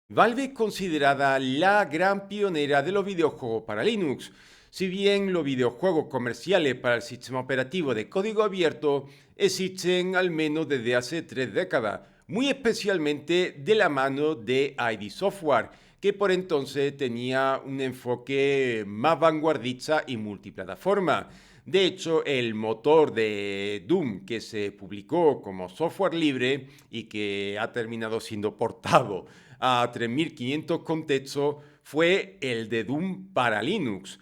Valve es considerada la gran pionera de los videojuegos para Linux. Si bien los videojuegos comerciales para el sistema operativo de código abierto existen al menos desde hace 3 décadas, muy especialmente de la mano de ID Software, que por entonces tenía un enfoque más vanguardista y multiplataforma. De hecho, el motor de Doom que se publicó como software libre y que ha terminado siendo portado a 3500 contextos fue el de Doom para Linux.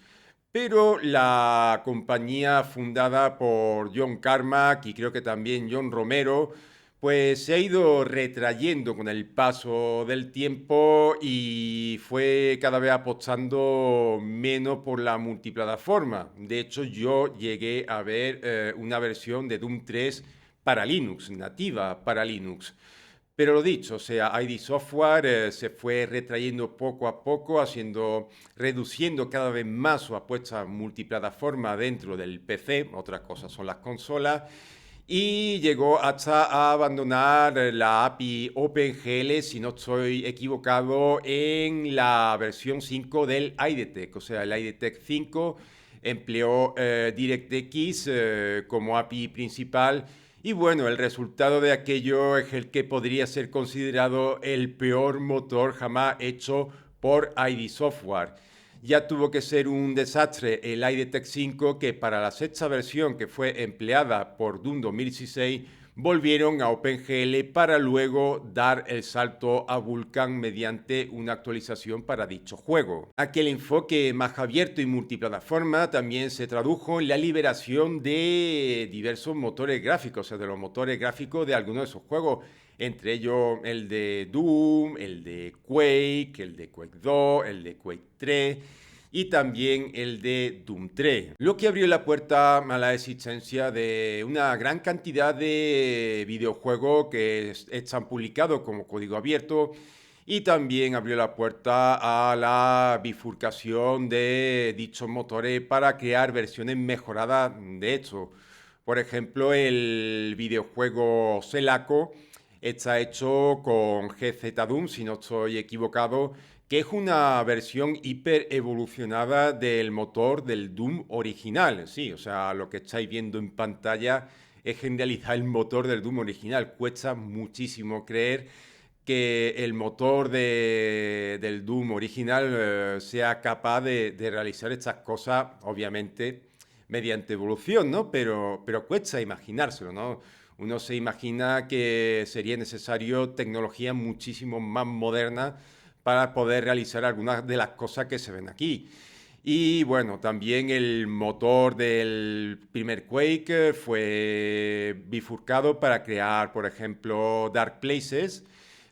Pero la compañía fundada por John Carmack y creo que también John Romero, pues se ha ido retrayendo con el paso del tiempo y fue cada vez apostando menos por la multiplataforma. De hecho, yo llegué a ver una versión de Doom 3 para Linux, nativa para Linux. Pero lo dicho, o sea, ID Software se fue retrayendo poco a poco, reduciendo cada vez más su apuesta multiplataforma dentro del PC, otra cosa son las consolas, y llegó hasta a abandonar la API OpenGL, si no estoy equivocado, en la versión 5 del IDTech, o sea, el IDTech 5 empleó DirectX como API principal y bueno, el resultado de aquello es el que podría ser considerado el peor motor jamás hecho por ID Software. Ya tuvo que ser un desastre el IDTech 5 que para la sexta versión que fue empleada por Doom 2016 volvieron a OpenGL para luego dar el salto a Vulkan mediante una actualización para dicho juego. Aquel enfoque más abierto y multiplataforma también se tradujo en la liberación de diversos motores gráficos, o sea, de los motores gráficos de algunos de esos juegos, entre ellos el de Doom, el de Quake, el de Quake 2, el de Quake 3 y también el de Doom 3, lo que abrió la puerta a la existencia de una gran cantidad de videojuegos que están publicados como código abierto y también abrió la puerta a la bifurcación de dichos motores para crear versiones mejoradas de hecho. Por ejemplo, el videojuego Celaco está hecho con GZ Doom, si no estoy equivocado, que es una versión hiper evolucionada del motor del Doom original. Sí, o sea, lo que estáis viendo en pantalla es en realidad el motor del Doom original. Cuesta muchísimo creer que el motor del Doom original sea capaz de realizar estas cosas, obviamente, mediante evolución, ¿no? Pero cuesta imaginárselo, ¿no? Uno se imagina que sería necesario tecnología muchísimo más moderna para poder realizar algunas de las cosas que se ven aquí. Y bueno, también el motor del primer Quake fue bifurcado para crear, por ejemplo, Dark Places,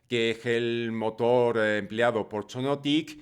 que es el motor empleado por Sonotic.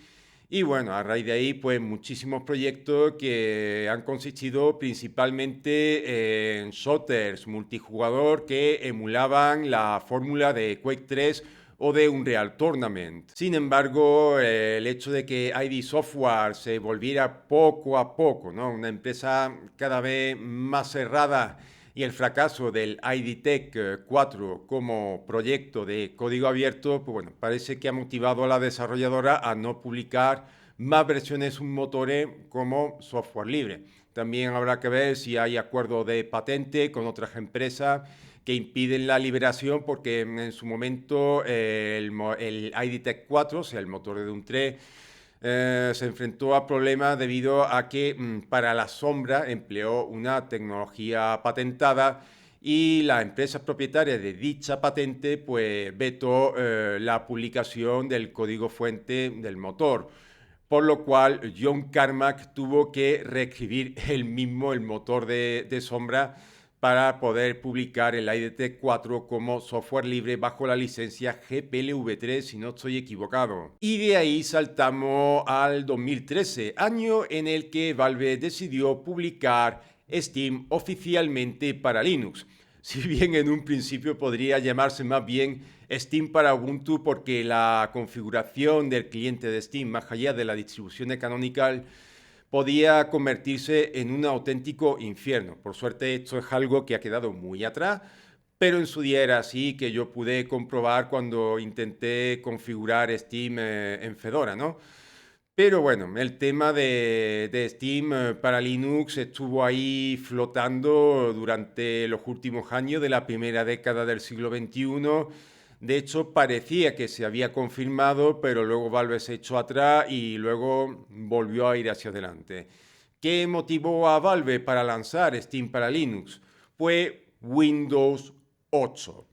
Y bueno, a raíz de ahí, pues muchísimos proyectos que han consistido principalmente en shooters multijugador que emulaban la fórmula de Quake 3 o de Unreal Tournament. Sin embargo, el hecho de que ID Software se volviera poco a poco, ¿no? Una empresa cada vez más cerrada y el fracaso del IDTech 4 como proyecto de código abierto, pues bueno, parece que ha motivado a la desarrolladora a no publicar más versiones motores como software libre. También habrá que ver si hay acuerdo de patente con otras empresas que impiden la liberación porque en su momento el IDTech 4, o sea, el motor de Doom 3, se enfrentó a problemas debido a que para la sombra empleó una tecnología patentada y la empresa propietaria de dicha patente pues vetó la publicación del código fuente del motor. Por lo cual John Carmack tuvo que reescribir él mismo el motor de sombra para poder publicar el IDT4 como software libre bajo la licencia GPLv3, si no estoy equivocado. Y de ahí saltamos al 2013, año en el que Valve decidió publicar Steam oficialmente para Linux. Si bien en un principio podría llamarse más bien Steam para Ubuntu porque la configuración del cliente de Steam, más allá de la distribución de Canonical, podía convertirse en un auténtico infierno. Por suerte esto es algo que ha quedado muy atrás, pero en su día era así que yo pude comprobar cuando intenté configurar Steam en Fedora, ¿no? Pero bueno, el tema de Steam para Linux estuvo ahí flotando durante los últimos años de la primera década del siglo XXI. De hecho, parecía que se había confirmado, pero luego Valve se echó atrás y luego volvió a ir hacia adelante. ¿Qué motivó a Valve para lanzar Steam para Linux? Pues Windows 8,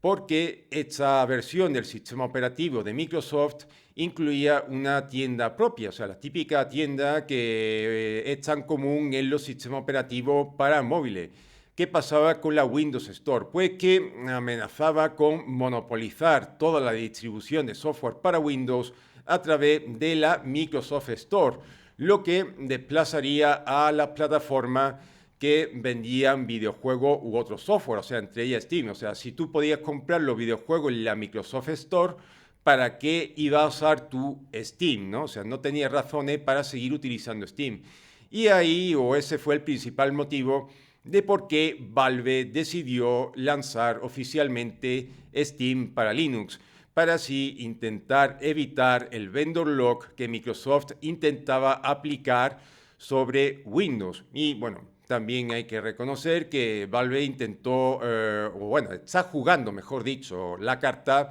porque esta versión del sistema operativo de Microsoft incluía una tienda propia, o sea, la típica tienda que es tan común en los sistemas operativos para móviles. ¿Qué pasaba con la Windows Store? Pues que amenazaba con monopolizar toda la distribución de software para Windows a través de la Microsoft Store, lo que desplazaría a la plataforma que vendían videojuegos u otro software, o sea, entre ellas Steam. O sea, si tú podías comprar los videojuegos en la Microsoft Store, ¿para qué ibas a usar tu Steam? ¿No? O sea, no tenía razones para seguir utilizando Steam. Y ahí, o ese fue el principal motivo de por qué Valve decidió lanzar oficialmente Steam para Linux, para así intentar evitar el vendor lock que Microsoft intentaba aplicar sobre Windows. Y bueno, también hay que reconocer que Valve intentó, o bueno, está jugando, mejor dicho, la carta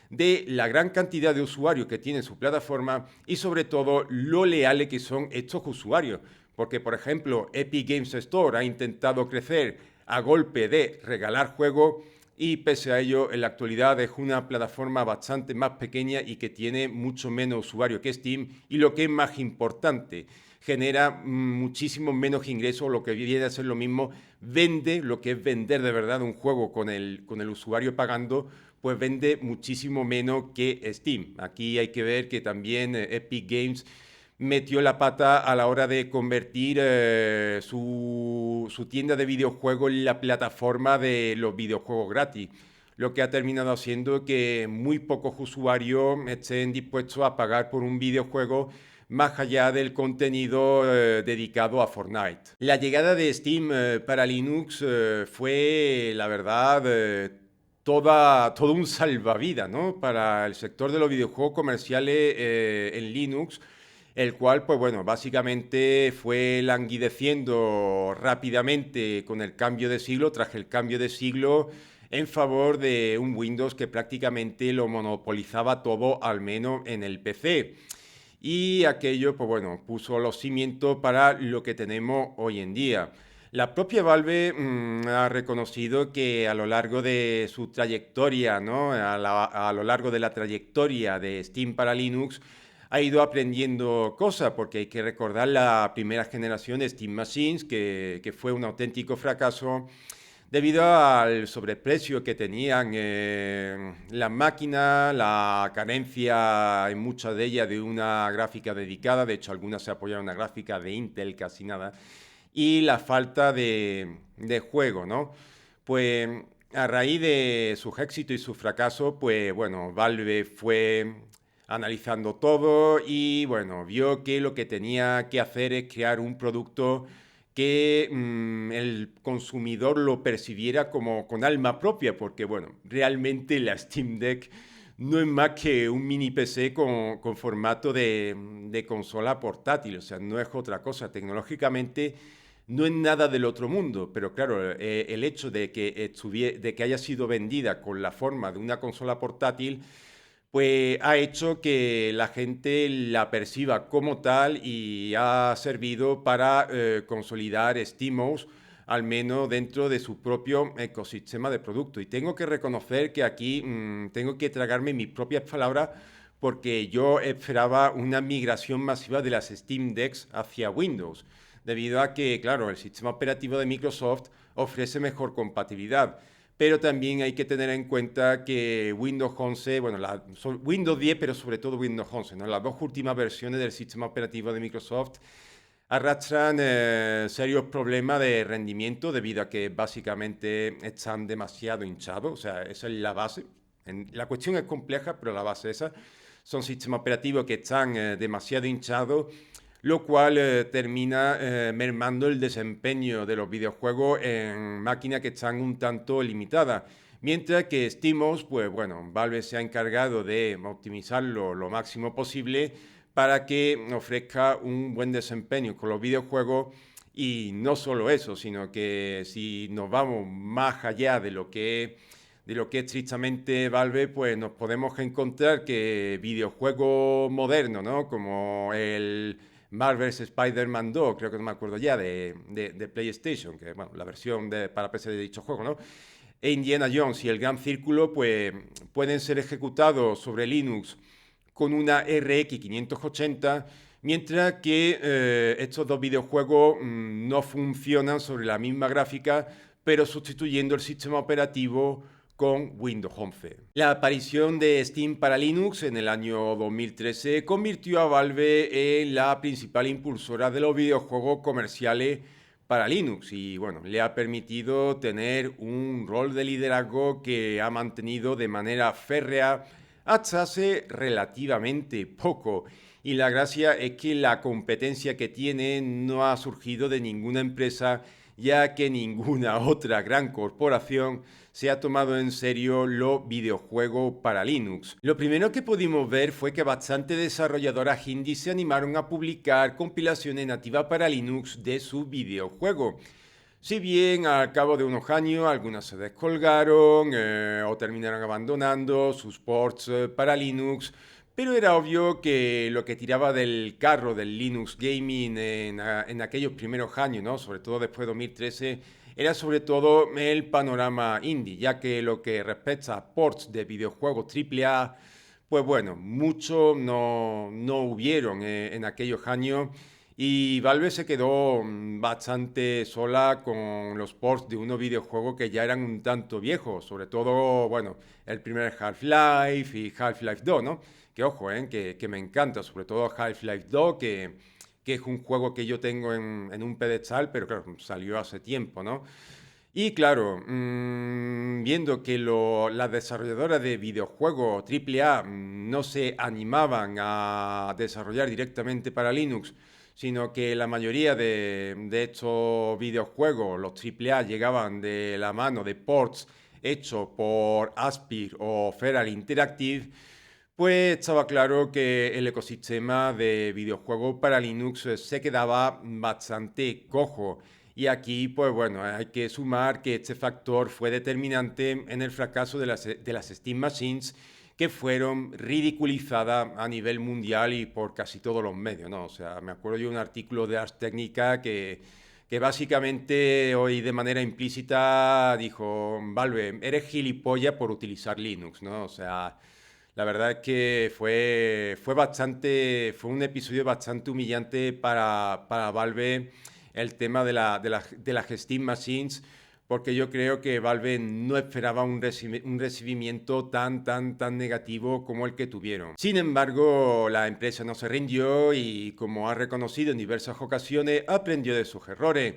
de la gran cantidad de usuarios que tiene su plataforma y sobre todo lo leales que son estos usuarios. Porque, por ejemplo, Epic Games Store ha intentado crecer a golpe de regalar juegos y pese a ello en la actualidad es una plataforma bastante más pequeña y que tiene mucho menos usuarios que Steam y lo que es más importante, genera muchísimo menos ingresos, lo que viene a ser lo mismo, vende lo que es vender de verdad un juego con el usuario pagando, pues vende muchísimo menos que Steam. Aquí hay que ver que también Epic Games metió la pata a la hora de convertir su tienda de videojuegos en la plataforma de los videojuegos gratis, lo que ha terminado haciendo que muy pocos usuarios estén dispuestos a pagar por un videojuego más allá del contenido dedicado a Fortnite. La llegada de Steam para Linux fue, la verdad, todo un salvavidas, ¿no? Para el sector de los videojuegos comerciales en Linux, el cual, pues bueno, básicamente fue languideciendo rápidamente con el cambio de siglo, tras el cambio de siglo, en favor de un Windows que prácticamente lo monopolizaba todo, al menos en el PC. Y aquello, pues bueno, puso los cimientos para lo que tenemos hoy en día. La propia Valve ha reconocido que a lo largo de su trayectoria, ¿no? A lo largo de la trayectoria de Steam para Linux, ha ido aprendiendo cosas, porque hay que recordar la primera generación de Steam Machines, que fue un auténtico fracaso debido al sobreprecio que tenían las máquinas, la carencia en muchas de ellas de una gráfica dedicada, de hecho algunas se apoyaban en una gráfica de Intel, casi nada, y la falta de juego, ¿no? Pues a raíz de sus éxitos y sus fracasos, pues bueno, Valve fue analizando todo y bueno, vio que lo que tenía que hacer es crear un producto que el consumidor lo percibiera como con alma propia, porque bueno, realmente la Steam Deck no es más que un mini PC con formato de consola portátil, o sea, no es otra cosa. Tecnológicamente no es nada del otro mundo, pero claro, el hecho de que haya sido vendida con la forma de una consola portátil, pues ha hecho que la gente la perciba como tal y ha servido para consolidar SteamOS, al menos dentro de su propio ecosistema de producto. Y tengo que reconocer que aquí tengo que tragarme mis propias palabras porque yo esperaba una migración masiva de las Steam Decks hacia Windows, debido a que, claro, el sistema operativo de Microsoft ofrece mejor compatibilidad. Pero también hay que tener en cuenta que Windows 11, bueno, Windows 10, pero sobre todo Windows 11, ¿no? Las dos últimas versiones del sistema operativo de Microsoft arrastran serios problemas de rendimiento debido a que básicamente están demasiado hinchados, o sea, esa es la base. La cuestión es compleja, pero la base es esa. Son sistemas operativos que están demasiado hinchados, lo cual termina mermando el desempeño de los videojuegos en máquinas que están un tanto limitadas. Mientras que SteamOS, pues bueno, Valve se ha encargado de optimizarlo lo máximo posible para que ofrezca un buen desempeño con los videojuegos. Y no solo eso, sino que si nos vamos más allá de lo que es estrictamente Valve, pues nos podemos encontrar que videojuegos modernos, ¿no? Como el Marvel's Spider-Man 2, creo que no me acuerdo ya, de PlayStation, que es bueno, la versión para PC de dicho juego, ¿no? E Indiana Jones y el Gran Círculo, pues pueden ser ejecutados sobre Linux con una RX 580, mientras que estos dos videojuegos no funcionan sobre la misma gráfica, pero sustituyendo el sistema operativo con Windows 11. La aparición de Steam para Linux en el año 2013 convirtió a Valve en la principal impulsora de los videojuegos comerciales para Linux y bueno, le ha permitido tener un rol de liderazgo que ha mantenido de manera férrea hasta hace relativamente poco. Y la gracia es que la competencia que tiene no ha surgido de ninguna empresa, ya que ninguna otra gran corporación se ha tomado en serio los videojuegos para Linux. Lo primero que pudimos ver fue que bastantes desarrolladoras indie se animaron a publicar compilaciones nativas para Linux de sus videojuegos. Si bien al cabo de unos años algunas se descolgaron o terminaron abandonando sus ports para Linux, pero era obvio que lo que tiraba del carro del Linux Gaming en aquellos primeros años, ¿no? Sobre todo después de 2013, era sobre todo el panorama indie, ya que lo que respecta a ports de videojuegos AAA, pues bueno, muchos no hubieron en aquellos años y Valve se quedó bastante sola con los ports de unos videojuegos que ya eran un tanto viejos, sobre todo, bueno, el primer Half-Life y Half-Life 2, ¿no? Que ojo, que me encanta, sobre todo Half-Life 2, que es un juego que yo tengo en un pedestal, pero claro, salió hace tiempo, ¿no? Y claro, viendo que las desarrolladoras de videojuegos AAA no se animaban a desarrollar directamente para Linux, sino que la mayoría de estos videojuegos, los AAA, llegaban de la mano de ports hechos por Aspyr o Feral Interactive, pues estaba claro que el ecosistema de videojuegos para Linux se quedaba bastante cojo. Y aquí, pues bueno, hay que sumar que este factor fue determinante en el fracaso de las Steam Machines, que fueron ridiculizadas a nivel mundial y por casi todos los medios, ¿no? O sea, me acuerdo yo de un artículo de Ars Technica que básicamente hoy de manera implícita dijo, Valve, eres gilipollas por utilizar Linux, ¿no? O sea, la verdad es que fue un episodio bastante humillante para Valve el tema de las Steam Machines, porque yo creo que Valve no esperaba un recibimiento tan negativo como el que tuvieron. Sin embargo, la empresa no se rindió y, como ha reconocido en diversas ocasiones, aprendió de sus errores.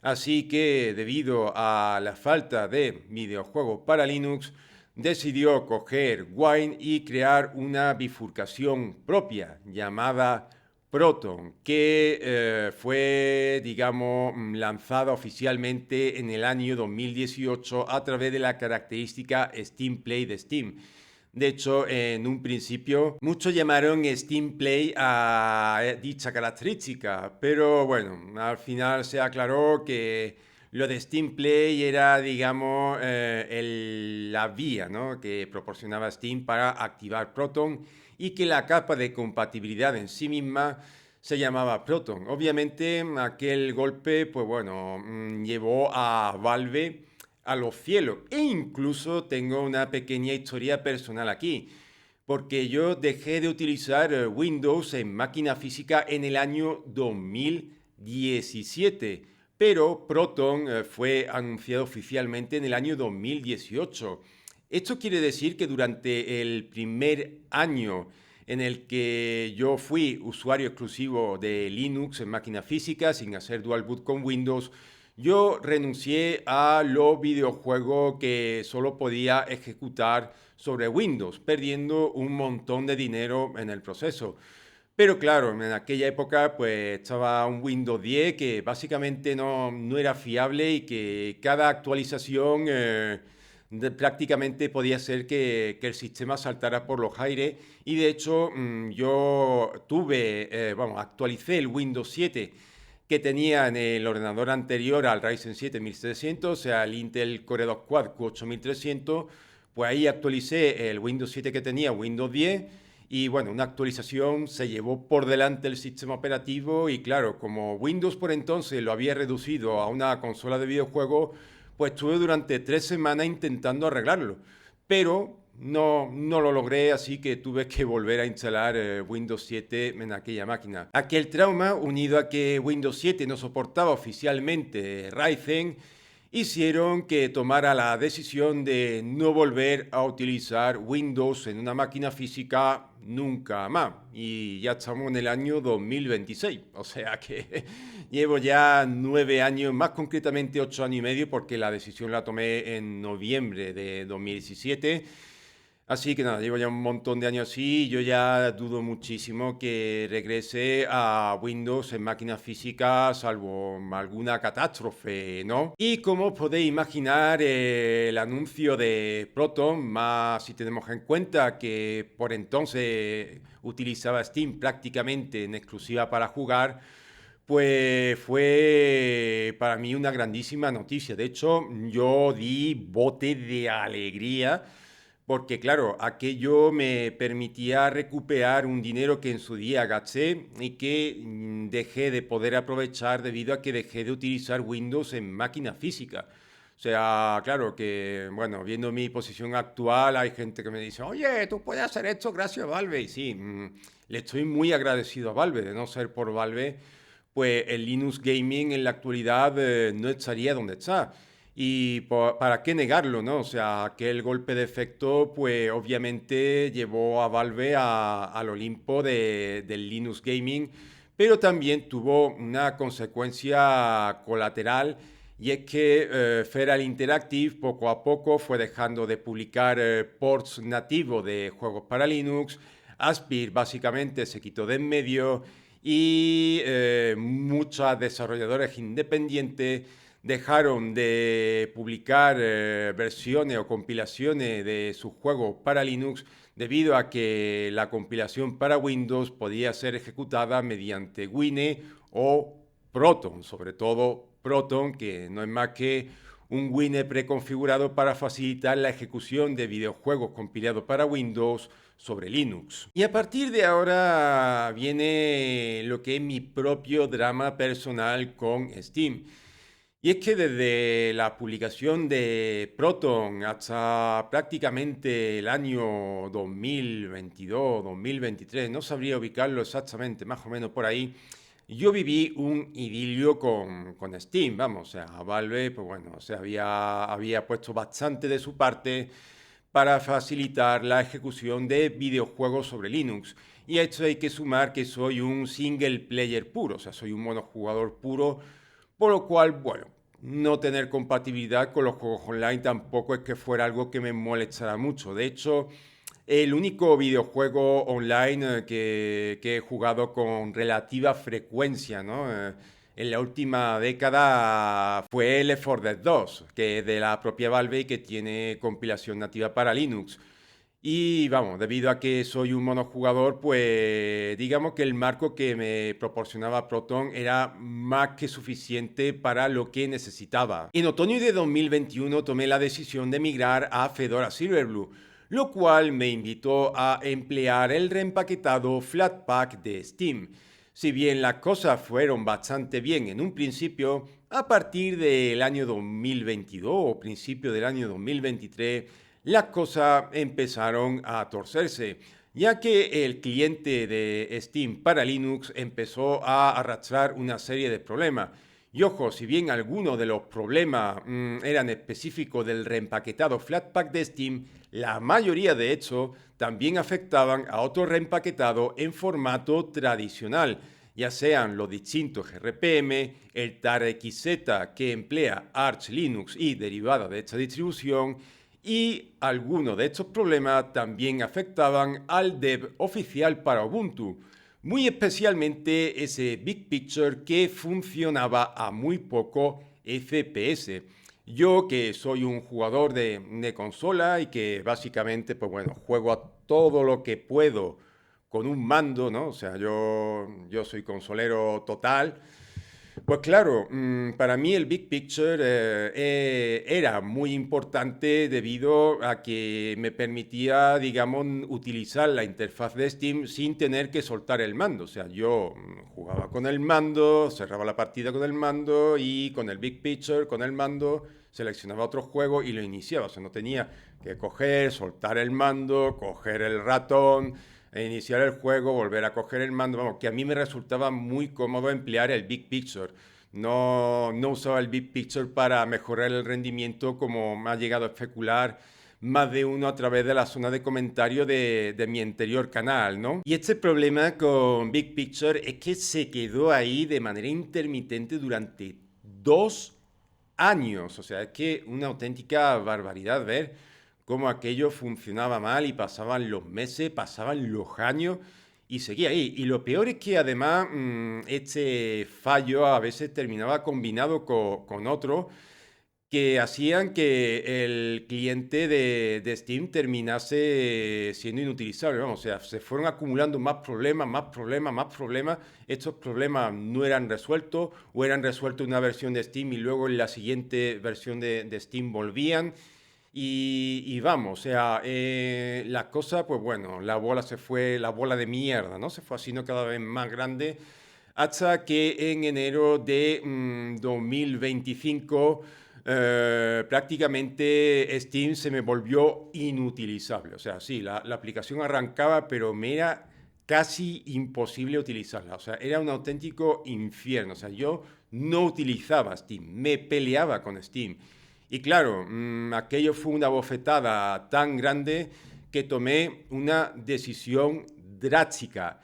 Así que, debido a la falta de videojuegos para Linux, decidió coger Wine y crear una bifurcación propia llamada Proton, que fue, digamos, lanzada oficialmente en el año 2018 a través de la característica Steam Play de Steam. De hecho, en un principio, muchos llamaron Steam Play a dicha característica, pero bueno, al final se aclaró que lo de Steam Play era, digamos, la vía, ¿no?, que proporcionaba Steam para activar Proton y que la capa de compatibilidad en sí misma se llamaba Proton. Obviamente, aquel golpe, pues bueno, llevó a Valve a los cielos. E incluso tengo una pequeña historia personal aquí, porque yo dejé de utilizar Windows en máquina física en el año 2017, pero Proton fue anunciado oficialmente en el año 2018. Esto quiere decir que durante el primer año en el que yo fui usuario exclusivo de Linux en máquina física, sin hacer dual boot con Windows, yo renuncié a los videojuegos que solo podía ejecutar sobre Windows, perdiendo un montón de dinero en el proceso. Pero claro, en aquella época pues estaba un Windows 10 que básicamente no era fiable y que cada actualización prácticamente podía ser que el sistema saltara por los aires. Y de hecho yo actualicé el Windows 7 que tenía en el ordenador anterior al Ryzen 7 1700, o sea, el Intel Core 2 Quad Q8300, pues ahí actualicé el Windows 7 que tenía, Windows 10, y bueno, una actualización se llevó por delante el sistema operativo y claro, como Windows por entonces lo había reducido a una consola de videojuegos, pues estuve durante 3 semanas intentando arreglarlo, pero no lo logré, así que tuve que volver a instalar Windows 7 en aquella máquina. Aquel trauma, unido a que Windows 7 no soportaba oficialmente Ryzen, hicieron que tomara la decisión de no volver a utilizar Windows en una máquina física nunca más. Y ya estamos en el año 2026, o sea que llevo ya 9 años, más concretamente 8 años y medio, porque la decisión la tomé en noviembre de 2017. Así que nada, llevo ya un montón de años así y yo ya dudo muchísimo que regrese a Windows en máquinas físicas, salvo alguna catástrofe, ¿no? Y como podéis imaginar, el anuncio de Proton, más si tenemos en cuenta que por entonces utilizaba Steam prácticamente en exclusiva para jugar, pues fue para mí una grandísima noticia. De hecho, yo di bote de alegría porque claro, aquello me permitía recuperar un dinero que en su día gasté y que dejé de poder aprovechar debido a que dejé de utilizar Windows en máquina física. O sea, claro que, bueno, viendo mi posición actual, hay gente que me dice, oye, tú puedes hacer esto gracias a Valve. Y sí, le estoy muy agradecido a Valve. De no ser por Valve, pues el Linux Gaming en la actualidad no estaría donde está. Y para qué negarlo, ¿no? O sea, aquel golpe de efecto, pues obviamente llevó a Valve al Olimpo del Linux Gaming, pero también tuvo una consecuencia colateral, y es que Feral Interactive poco a poco fue dejando de publicar ports nativos de juegos para Linux. Aspir básicamente se quitó de en medio y muchos desarrolladores independientes dejaron de publicar versiones o compilaciones de sus juegos para Linux debido a que la compilación para Windows podía ser ejecutada mediante Wine o Proton, sobre todo Proton, que no es más que un Wine preconfigurado para facilitar la ejecución de videojuegos compilados para Windows sobre Linux. Y a partir de ahora viene lo que es mi propio drama personal con Steam. Y es que desde la publicación de Proton hasta prácticamente el año 2022, 2023, no sabría ubicarlo exactamente, más o menos por ahí, yo viví un idilio con Steam, vamos, o sea, Valve, pues bueno, o sea, había puesto bastante de su parte para facilitar la ejecución de videojuegos sobre Linux. Y a esto hay que sumar que soy un single player puro, o sea, soy un monojugador puro, por lo cual, bueno, no tener compatibilidad con los juegos online tampoco es que fuera algo que me molestara mucho. De hecho, el único videojuego online que he jugado con relativa frecuencia, ¿no? En la última década fue Left 4 Dead 2, que es de la propia Valve y que tiene compilación nativa para Linux. Y vamos, debido a que soy un monojugador, pues digamos que el marco que me proporcionaba Proton era más que suficiente para lo que necesitaba. En otoño de 2021 tomé la decisión de migrar a Fedora Silverblue, lo cual me invitó a emplear el reempaquetado Flatpak de Steam. Si bien las cosas fueron bastante bien en un principio, a partir del año 2022 o principio del año 2023, las cosas empezaron a torcerse, ya que el cliente de Steam para Linux empezó a arrastrar una serie de problemas. Y ojo, si bien algunos de los problemas eran específicos del reempaquetado Flatpak de Steam, la mayoría de hecho también afectaban a otro reempaquetado en formato tradicional, ya sean los distintos RPM, el TAR-XZ que emplea Arch Linux y derivada de esta distribución, y algunos de estos problemas también afectaban al dev oficial para Ubuntu. muy especialmente ese Big Picture que funcionaba a muy poco FPS. Yo que soy un jugador de consola y que básicamente, pues bueno, juego a todo lo que puedo con un mando, ¿no? O sea, yo soy consolero total. Pues claro, para mí el Big Picture era muy importante debido a que me permitía, digamos, utilizar la interfaz de Steam sin tener que soltar el mando. O sea, yo jugaba con el mando, cerraba la partida con el mando y con el Big Picture, con el mando, seleccionaba otro juego y lo iniciaba. O sea, no tenía que coger, soltar el mando, coger el ratón iniciar el juego, volver a coger el mando, vamos, que a mí me resultaba muy cómodo emplear el Big Picture. No usaba el Big Picture para mejorar el rendimiento como me ha llegado a especular más de uno a través de la zona de comentarios de mi anterior canal, ¿no? Y este problema con Big Picture es que se quedó ahí de manera intermitente durante 2 años. O sea, es que una auténtica barbaridad ver cómo aquello funcionaba mal y pasaban los meses, pasaban los años y seguía ahí. Y lo peor es que además este fallo a veces terminaba combinado con otro que hacían que el cliente de Steam terminase siendo inutilizable. Vamos, o sea, se fueron acumulando más problemas, más problemas, más problemas. Estos problemas no eran resueltos o eran resueltos en una versión de Steam y luego en la siguiente versión de Steam volvían. Y vamos, o sea, la cosa, pues bueno, la bola se fue, la bola de mierda, ¿no? Se fue haciendo cada vez más grande hasta que en enero de 2025 prácticamente Steam se me volvió inutilizable. O sea, sí, la aplicación arrancaba, pero me era casi imposible utilizarla. O sea, era un auténtico infierno. O sea, yo no utilizaba Steam, me peleaba con Steam. Y claro, aquello fue una bofetada tan grande que tomé una decisión drástica,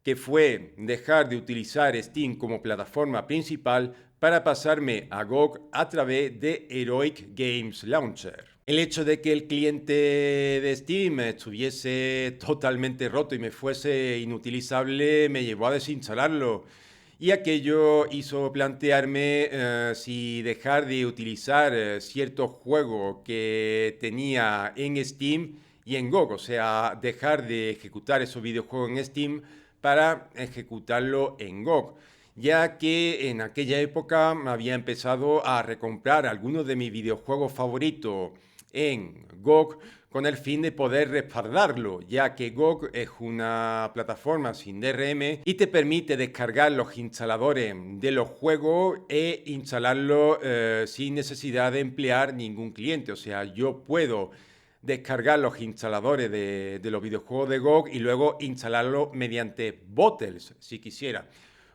que fue dejar de utilizar Steam como plataforma principal para pasarme a GOG a través de Heroic Games Launcher. El hecho de que el cliente de Steam estuviese totalmente roto y me fuese inutilizable me llevó a desinstalarlo. Y aquello hizo plantearme si dejar de utilizar ciertos juegos que tenía en Steam y en GOG, o sea, dejar de ejecutar esos videojuegos en Steam para ejecutarlo en GOG, ya que en aquella época había empezado a recomprar algunos de mis videojuegos favoritos en GOG con el fin de poder respaldarlo, ya que GOG es una plataforma sin DRM y te permite descargar los instaladores de los juegos e instalarlos sin necesidad de emplear ningún cliente. O sea, yo puedo descargar los instaladores de los videojuegos de GOG y luego instalarlo mediante bottles, si quisiera.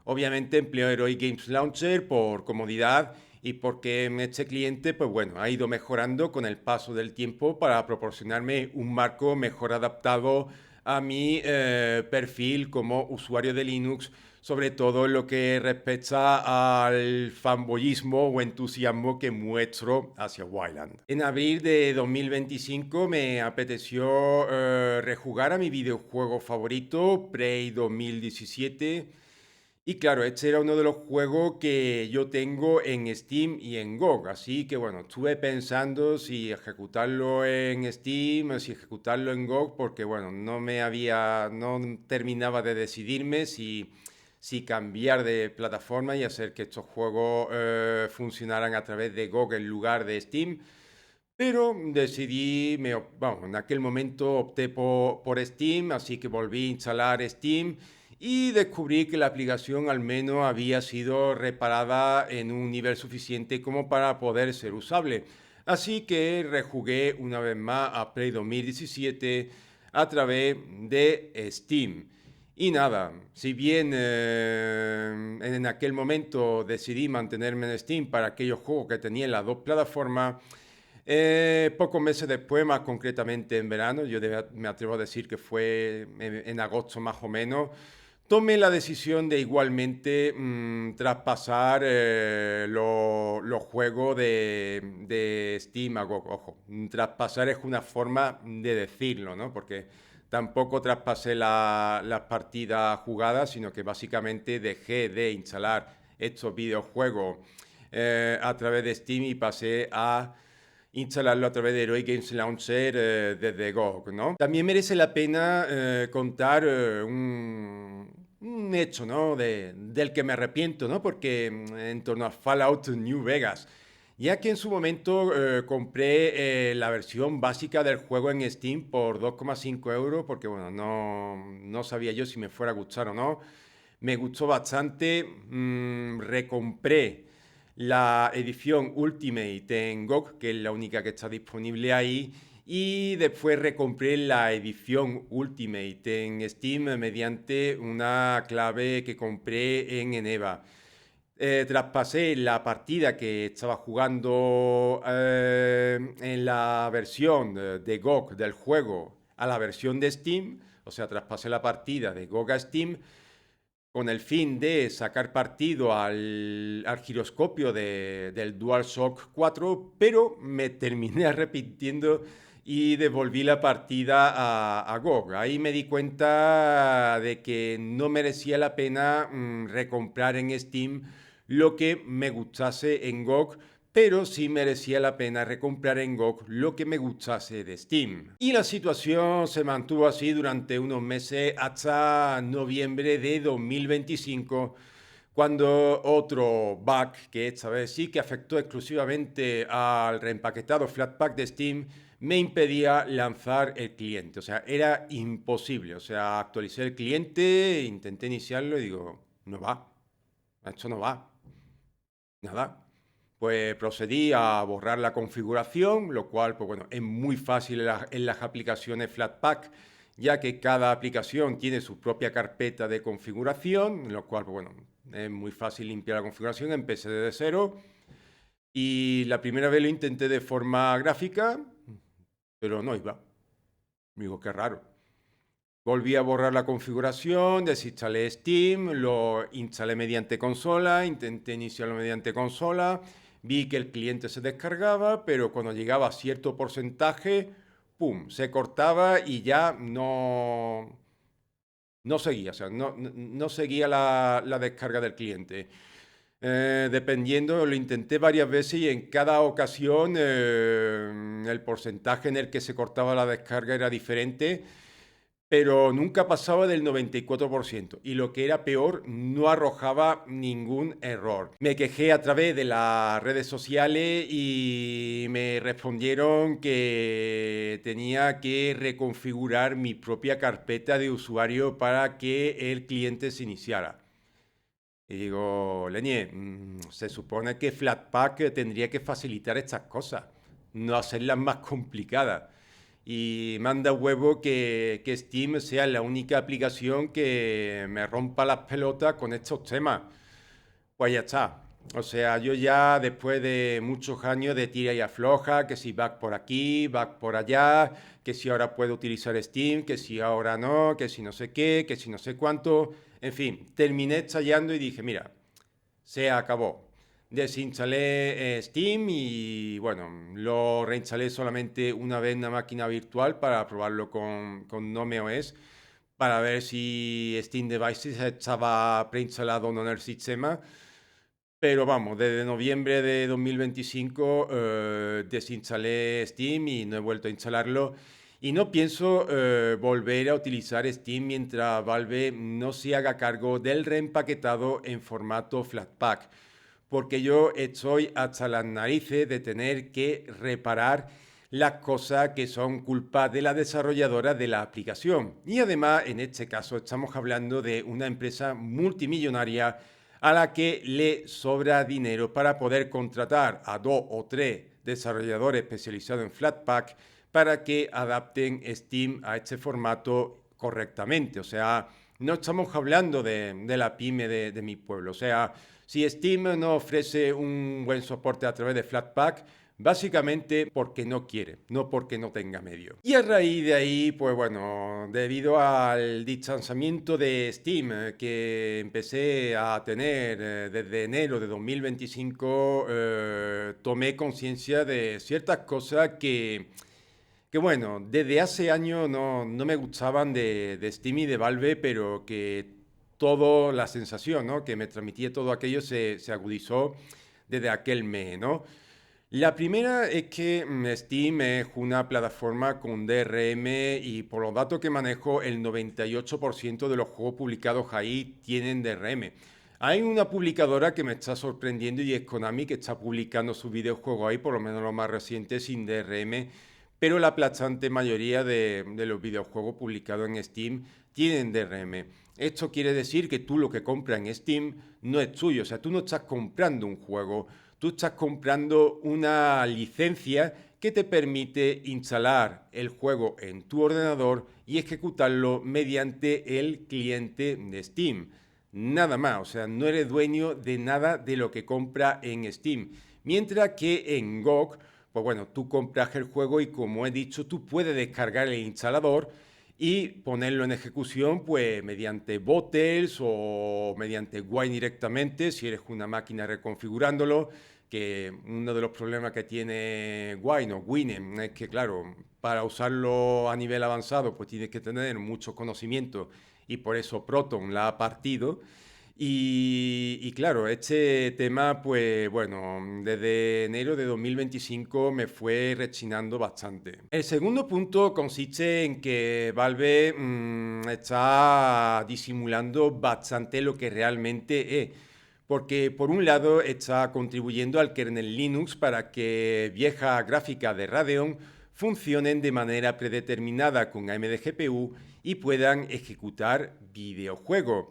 Obviamente empleo Heroic Games Launcher por comodidad y porque este cliente, pues bueno, ha ido mejorando con el paso del tiempo para proporcionarme un marco mejor adaptado a mi perfil como usuario de Linux, sobre todo en lo que respecta al fanboyismo o entusiasmo que muestro hacia Wayland. En abril de 2025 me apeteció rejugar a mi videojuego favorito, Prey 2017. Y claro, este era uno de los juegos que yo tengo en Steam y en GOG. Así que bueno, estuve pensando si ejecutarlo en Steam, si ejecutarlo en GOG, porque bueno, no terminaba de decidirme si cambiar de plataforma y hacer que estos juegos funcionaran a través de GOG en lugar de Steam. Pero decidí, vamos, en aquel momento opté por Steam, así que volví a instalar Steam y descubrí que la aplicación al menos había sido reparada en un nivel suficiente como para poder ser usable. Así que rejugué una vez más a Play 2017 a través de Steam. Y nada, si bien en aquel momento decidí mantenerme en Steam para aquellos juegos que tenía en las dos plataformas, pocos meses después, más concretamente en verano, me atrevo a decir que fue en agosto más o menos, tomé la decisión de igualmente traspasar los juegos de Steam a GOG. Ojo, traspasar es una forma de decirlo, ¿no? Porque tampoco traspasé las partidas jugadas, sino que básicamente dejé de instalar estos videojuegos a través de Steam y pasé a instalarlo a través de Heroic Games Launcher desde GOG, ¿no? También merece la pena contar un hecho, ¿no? Del que me arrepiento, ¿no? Porque en torno a Fallout New Vegas, ya que en su momento compré la versión básica del juego en Steam por 2,5 euros, porque bueno, no sabía yo si me fuera a gustar o no. Me gustó bastante, recompré la edición Ultimate en GOG, que es la única que está disponible ahí, y después recompré la edición Ultimate en Steam mediante una clave que compré en Eneba. Traspasé la partida que estaba jugando en la versión de GOG del juego a la versión de Steam, o sea, traspasé la partida de GOG a Steam con el fin de sacar partido al giroscopio del DualShock 4, pero me terminé arrepintiendo y devolví la partida a GOG. Ahí me di cuenta de que no merecía la pena recomprar en Steam lo que me gustase en GOG, pero sí merecía la pena recomprar en GOG lo que me gustase de Steam. Y la situación se mantuvo así durante unos meses hasta noviembre de 2025, cuando otro bug, que esta vez sí que afectó exclusivamente al reempaquetado Flatpak de Steam, me impedía lanzar el cliente. O sea, era imposible. O sea, actualicé el cliente, intenté iniciarlo y digo, no va, esto no va, nada. Pues procedí a borrar la configuración, lo cual, pues bueno, es muy fácil en las aplicaciones Flatpak, ya que cada aplicación tiene su propia carpeta de configuración, lo cual, pues bueno, es muy fácil limpiar la configuración, empecé desde cero y la primera vez lo intenté de forma gráfica, pero no iba. Me digo, qué raro. Volví a borrar la configuración, desinstalé Steam, lo instalé mediante consola, intenté iniciarlo mediante consola, vi que el cliente se descargaba, pero cuando llegaba a cierto porcentaje, ¡pum!, se cortaba y ya no seguía, o sea, no seguía la descarga del cliente. Dependiendo, lo intenté varias veces y en cada ocasión el porcentaje en el que se cortaba la descarga era diferente, pero nunca pasaba del 94%. Y lo que era peor, no arrojaba ningún error. Me quejé a través de las redes sociales y me respondieron que tenía que reconfigurar mi propia carpeta de usuario para que el cliente se iniciara. Y digo, Lenie, se supone que Flatpak tendría que facilitar estas cosas, no hacerlas más complicadas. Y manda huevo que Steam sea la única aplicación que me rompa las pelotas con estos temas. Pues ya está. O sea, yo ya después de muchos años de tira y afloja, que si back por aquí, back por allá, que si ahora puedo utilizar Steam, que si ahora no, que si no sé qué, que si no sé cuánto. En fin, terminé estallando y dije, mira, se acabó. Desinstalé Steam y bueno, lo reinstalé solamente una vez en la máquina virtual para probarlo con Gnome OS, para ver si Steam Devices estaba preinstalado o no en el sistema. Pero vamos, desde noviembre de 2025 desinstalé Steam y no he vuelto a instalarlo. Y no pienso volver a utilizar Steam mientras Valve no se haga cargo del reempaquetado en formato Flatpak. Porque yo estoy hasta las narices de tener que reparar las cosas que son culpa de la desarrolladora de la aplicación. Y además, en este caso, estamos hablando de una empresa multimillonaria a la que le sobra dinero para poder contratar a 2 o 3 desarrolladores especializados en Flatpak para que adapten Steam a este formato correctamente. O sea, no estamos hablando de la pyme de mi pueblo. O sea, si Steam no ofrece un buen soporte a través de Flatpak, básicamente porque no quiere, no porque no tenga medio. Y a raíz de ahí, pues bueno, debido al distanciamiento de Steam que empecé a tener desde enero de 2025, tomé conciencia de ciertas cosas que bueno, desde hace años no me gustaban de Steam y de Valve, pero que toda la sensación, ¿no?, que me transmitía todo aquello se agudizó desde aquel mes, ¿no? La primera es que Steam es una plataforma con DRM y por los datos que manejo, el 98% de los juegos publicados ahí tienen DRM. Hay una publicadora que me está sorprendiendo y es Konami, que está publicando sus videojuegos ahí, por lo menos los más recientes, sin DRM, pero la aplastante mayoría de los videojuegos publicados en Steam tienen DRM. Esto quiere decir que tú lo que compras en Steam no es tuyo, o sea, tú no estás comprando un juego, tú estás comprando una licencia que te permite instalar el juego en tu ordenador y ejecutarlo mediante el cliente de Steam. Nada más, o sea, no eres dueño de nada de lo que compra en Steam. Mientras que en GOG, pues bueno, tú compras el juego y como he dicho, tú puedes descargar el instalador y ponerlo en ejecución pues mediante bottles o mediante Wine directamente, si eres una máquina reconfigurándolo, que uno de los problemas que tiene Wine o Wine es que claro, para usarlo a nivel avanzado pues tienes que tener mucho conocimiento y por eso Proton la ha partido. Y claro, este tema, pues bueno, desde enero de 2025 me fue rechinando bastante. El segundo punto consiste en que Valve está disimulando bastante lo que realmente es. Porque por un lado está contribuyendo al kernel Linux para que viejas gráficas de Radeon funcionen de manera predeterminada con AMD GPU y puedan ejecutar videojuegos.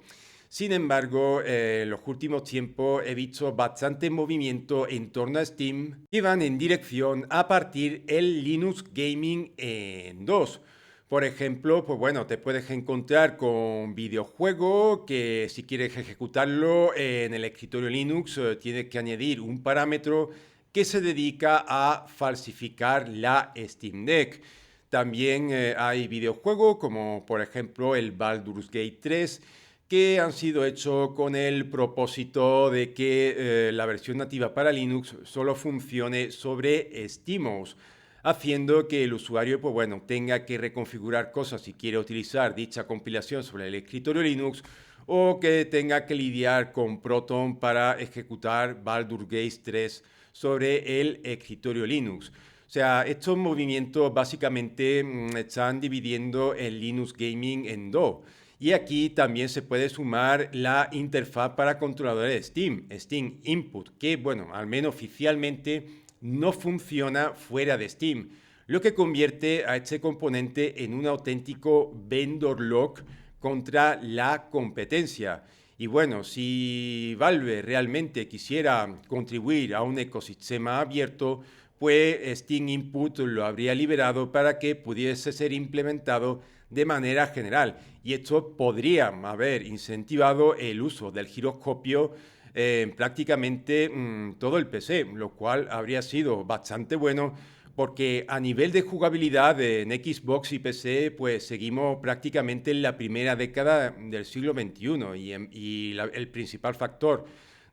Sin embargo, en los últimos tiempos he visto bastante movimiento en torno a Steam que van en dirección a partir el Linux Gaming en 2. Por ejemplo, pues bueno, te puedes encontrar con videojuegos que si quieres ejecutarlo en el escritorio Linux tienes que añadir un parámetro que se dedica a falsificar la Steam Deck. También hay videojuegos como por ejemplo el Baldur's Gate 3 que han sido hechos con el propósito de que la versión nativa para Linux solo funcione sobre SteamOS, haciendo que el usuario pues bueno, tenga que reconfigurar cosas si quiere utilizar dicha compilación sobre el escritorio Linux o que tenga que lidiar con Proton para ejecutar Baldur's Gate 3 sobre el escritorio Linux. O sea, estos movimientos básicamente están dividiendo el Linux Gaming en dos. Y aquí también se puede sumar la interfaz para controladores de Steam, Steam Input, que bueno, al menos oficialmente no funciona fuera de Steam, lo que convierte a este componente en un auténtico vendor lock contra la competencia. Y bueno, si Valve realmente quisiera contribuir a un ecosistema abierto, pues Steam Input lo habría liberado para que pudiese ser implementado de manera general. Y esto podría haber incentivado el uso del giroscopio en prácticamente todo el PC, lo cual habría sido bastante bueno porque a nivel de jugabilidad en Xbox y PC, pues seguimos prácticamente en la primera década del siglo XXI el principal factor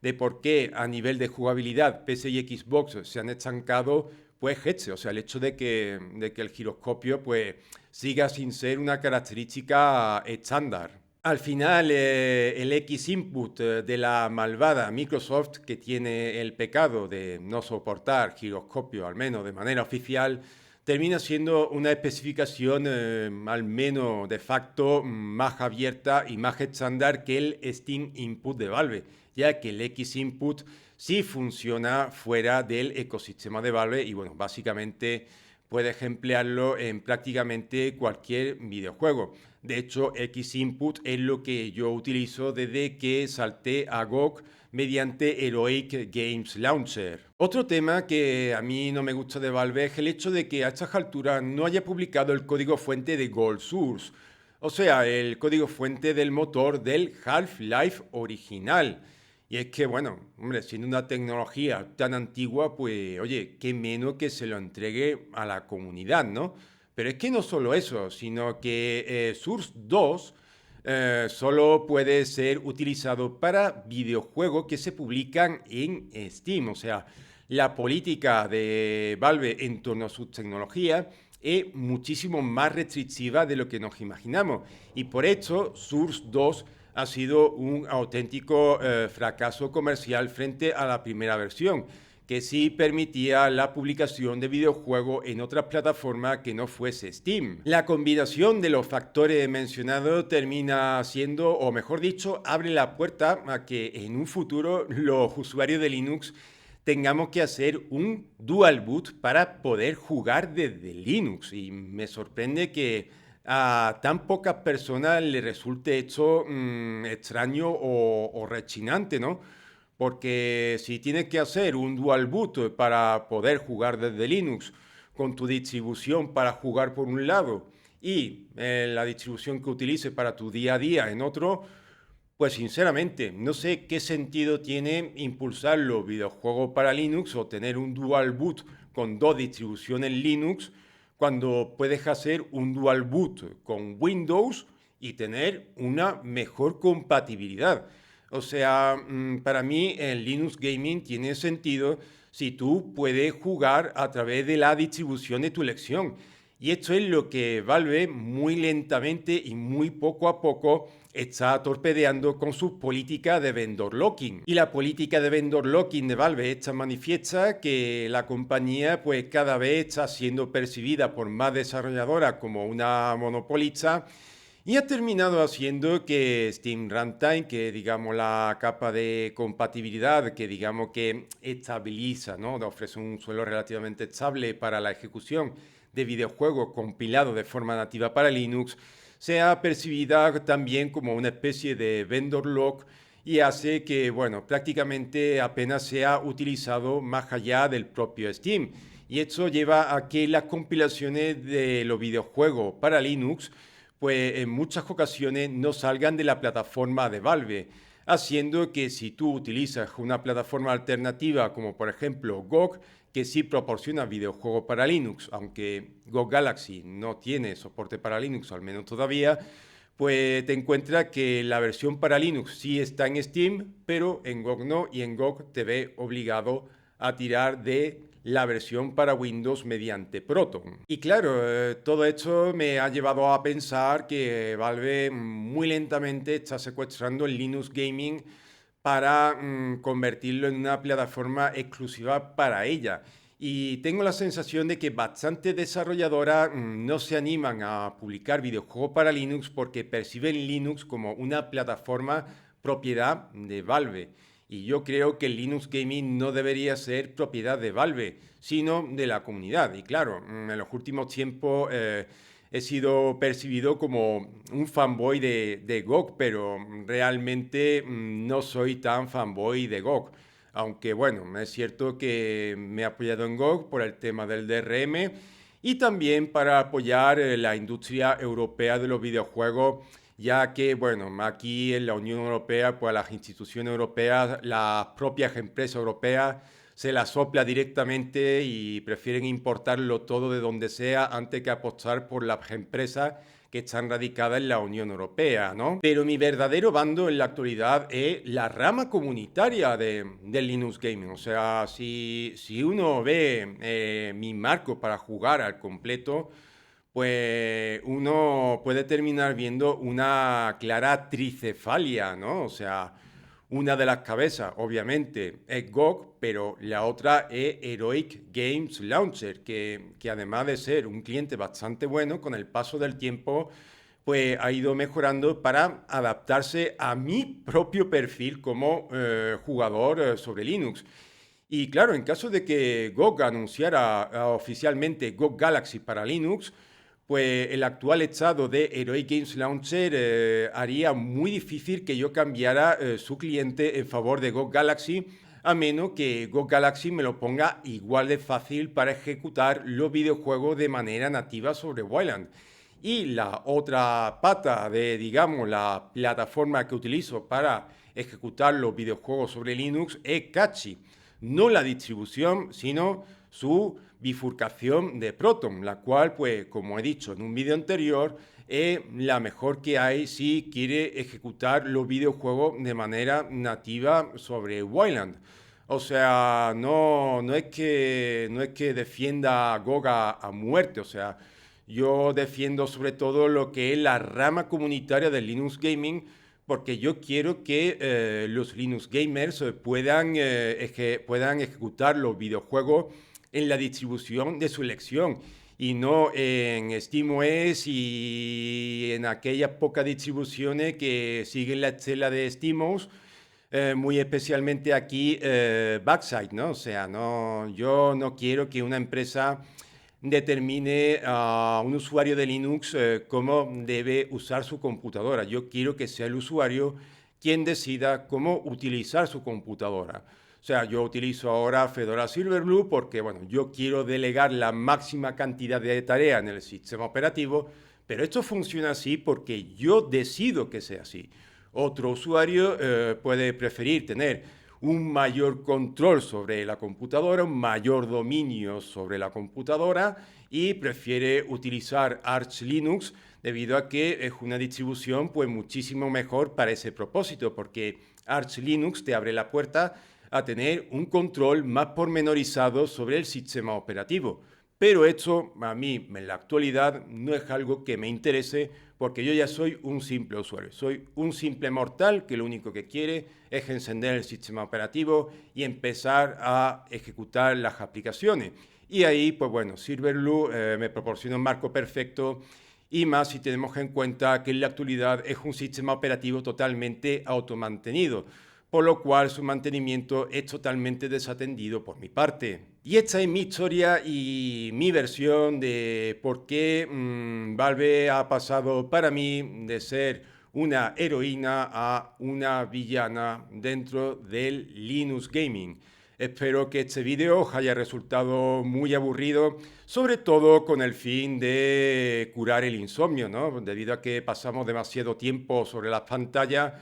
de por qué a nivel de jugabilidad PC y Xbox se han estancado, pues este, o sea, el hecho de que el giroscopio pues siga sin ser una característica estándar. Al final, el X-Input de la malvada Microsoft, que tiene el pecado de no soportar giroscopio, al menos de manera oficial, termina siendo una especificación, al menos de facto, más abierta y más estándar que el Steam Input de Valve, ya que el X-Input sí funciona fuera del ecosistema de Valve y, bueno, básicamente puedes emplearlo en prácticamente cualquier videojuego. De hecho, X-Input es lo que yo utilizo desde que salté a GOG mediante Heroic Games Launcher. Otro tema que a mí no me gusta de Valve es el hecho de que a estas alturas no haya publicado el código fuente de Gold Source, o sea, el código fuente del motor del Half-Life original. Y es que, bueno, hombre, siendo una tecnología tan antigua, pues, oye, qué menos que se lo entregue a la comunidad, ¿no? Pero es que no solo eso, sino que Source 2 solo puede ser utilizado para videojuegos que se publican en Steam. O sea, la política de Valve en torno a sus tecnologías es muchísimo más restrictiva de lo que nos imaginamos. Y por esto, Source 2 ha sido un auténtico fracaso comercial frente a la primera versión, que sí permitía la publicación de videojuegos en otras plataformas que no fuese Steam. La combinación de los factores mencionados termina siendo, o mejor dicho, abre la puerta a que en un futuro los usuarios de Linux tengamos que hacer un dual boot para poder jugar desde Linux. Y me sorprende que a tan pocas personas le resulte esto extraño o rechinante, ¿no? Porque si tienes que hacer un dual boot para poder jugar desde Linux con tu distribución para jugar por un lado y la distribución que utilices para tu día a día en otro, pues sinceramente, no sé qué sentido tiene impulsar los videojuegos para Linux o tener un dual boot con dos distribuciones Linux cuando puedes hacer un dual boot con Windows y tener una mejor compatibilidad. O sea, para mí el Linux Gaming tiene sentido si tú puedes jugar a través de la distribución de tu elección. Y esto es lo que Valve muy lentamente y muy poco a poco está torpedeando con su política de vendor locking. Y la política de vendor locking de Valve está manifiesta que la compañía pues cada vez está siendo percibida por más desarrolladoras como una monopolista y ha terminado haciendo que Steam Runtime, que digamos la capa de compatibilidad, que digamos que estabiliza, ¿no? Ofrece un suelo relativamente estable para la ejecución de videojuegos compilados de forma nativa para Linux, sea percibida también como una especie de vendor lock y hace que, bueno, prácticamente apenas sea utilizado más allá del propio Steam. Y esto lleva a que las compilaciones de los videojuegos para Linux pues en muchas ocasiones no salgan de la plataforma de Valve, haciendo que si tú utilizas una plataforma alternativa como por ejemplo GOG, que sí proporciona videojuegos para Linux, aunque GOG Galaxy no tiene soporte para Linux, al menos todavía, pues te encuentras que la versión para Linux sí está en Steam, pero en GOG no, y en GOG te ve obligado a tirar de la versión para Windows mediante Proton. Y claro, todo esto me ha llevado a pensar que Valve muy lentamente está secuestrando el Linux Gaming para convertirlo en una plataforma exclusiva para ella. Y tengo la sensación de que bastantes desarrolladoras no se animan a publicar videojuegos para Linux porque perciben Linux como una plataforma propiedad de Valve. Y yo creo que el Linux Gaming no debería ser propiedad de Valve, sino de la comunidad. Y claro, en los últimos tiempos he sido percibido como un fanboy de GOG, pero realmente no soy tan fanboy de GOG. Aunque bueno, es cierto que me he apoyado en GOG por el tema del DRM y también para apoyar la industria europea de los videojuegos, ya que, bueno, aquí en la Unión Europea, pues a las instituciones europeas, las propias empresas europeas se la sopla directamente y prefieren importarlo todo de donde sea antes que apostar por las empresas que están radicadas en la Unión Europea, ¿no? Pero mi verdadero bando en la actualidad es la rama comunitaria del Linux Gaming. O sea, si uno ve mi marco para jugar al completo, pues uno puede terminar viendo una clara tricefalia, ¿no? O sea, una de las cabezas, obviamente, es GOG, pero la otra es Heroic Games Launcher, que además de ser un cliente bastante bueno, con el paso del tiempo, pues ha ido mejorando para adaptarse a mi propio perfil como jugador sobre Linux. Y claro, en caso de que GOG anunciara oficialmente GOG Galaxy para Linux, pues el actual estado de Heroic Games Launcher haría muy difícil que yo cambiara su cliente en favor de GOG Galaxy, a menos que GOG Galaxy me lo ponga igual de fácil para ejecutar los videojuegos de manera nativa sobre Wayland. Y la otra pata de, digamos, la plataforma que utilizo para ejecutar los videojuegos sobre Linux es Catchy. No la distribución, sino su bifurcación de Proton, la cual, pues, como he dicho en un vídeo anterior, es la mejor que hay si quiere ejecutar los videojuegos de manera nativa sobre Wayland. O sea, no es que defienda a GOG a muerte, o sea, yo defiendo sobre todo lo que es la rama comunitaria del Linux Gaming, porque yo quiero que los Linux gamers puedan ejecutar los videojuegos en la distribución de su elección y no en SteamOS y en aquellas pocas distribuciones que siguen la estela de SteamOS, muy especialmente aquí Backside, ¿no? O sea, no, yo no quiero que una empresa determine a un usuario de Linux cómo debe usar su computadora. Yo quiero que sea el usuario quien decida cómo utilizar su computadora. O sea, yo utilizo ahora Fedora Silverblue porque, bueno, yo quiero delegar la máxima cantidad de tareas en el sistema operativo, pero esto funciona así porque yo decido que sea así. Otro usuario puede preferir tener un mayor control sobre la computadora, un mayor dominio sobre la computadora y prefiere utilizar Arch Linux debido a que es una distribución pues muchísimo mejor para ese propósito, porque Arch Linux te abre la puerta a tener un control más pormenorizado sobre el sistema operativo. Pero esto a mí en la actualidad no es algo que me interese porque yo ya soy un simple usuario, soy un simple mortal que lo único que quiere es encender el sistema operativo y empezar a ejecutar las aplicaciones. Y ahí, pues bueno, Silverblue me proporciona un marco perfecto y más si tenemos en cuenta que en la actualidad es un sistema operativo totalmente automantenido, por lo cual su mantenimiento es totalmente desatendido por mi parte. Y esta es mi historia y mi versión de por qué Valve ha pasado para mí de ser una heroína a una villana dentro del Linux Gaming. Espero que este vídeo os haya resultado muy aburrido, sobre todo con el fin de curar el insomnio, ¿no? Debido a que pasamos demasiado tiempo sobre las pantallas,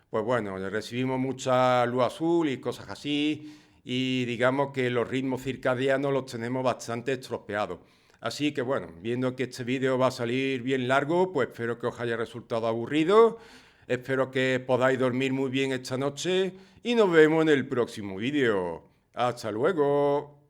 pues bueno, recibimos mucha luz azul y cosas así, y digamos que los ritmos circadianos los tenemos bastante estropeados. Así que bueno, viendo que este vídeo va a salir bien largo, pues espero que os haya resultado aburrido, espero que podáis dormir muy bien esta noche y nos vemos en el próximo vídeo. Hasta luego.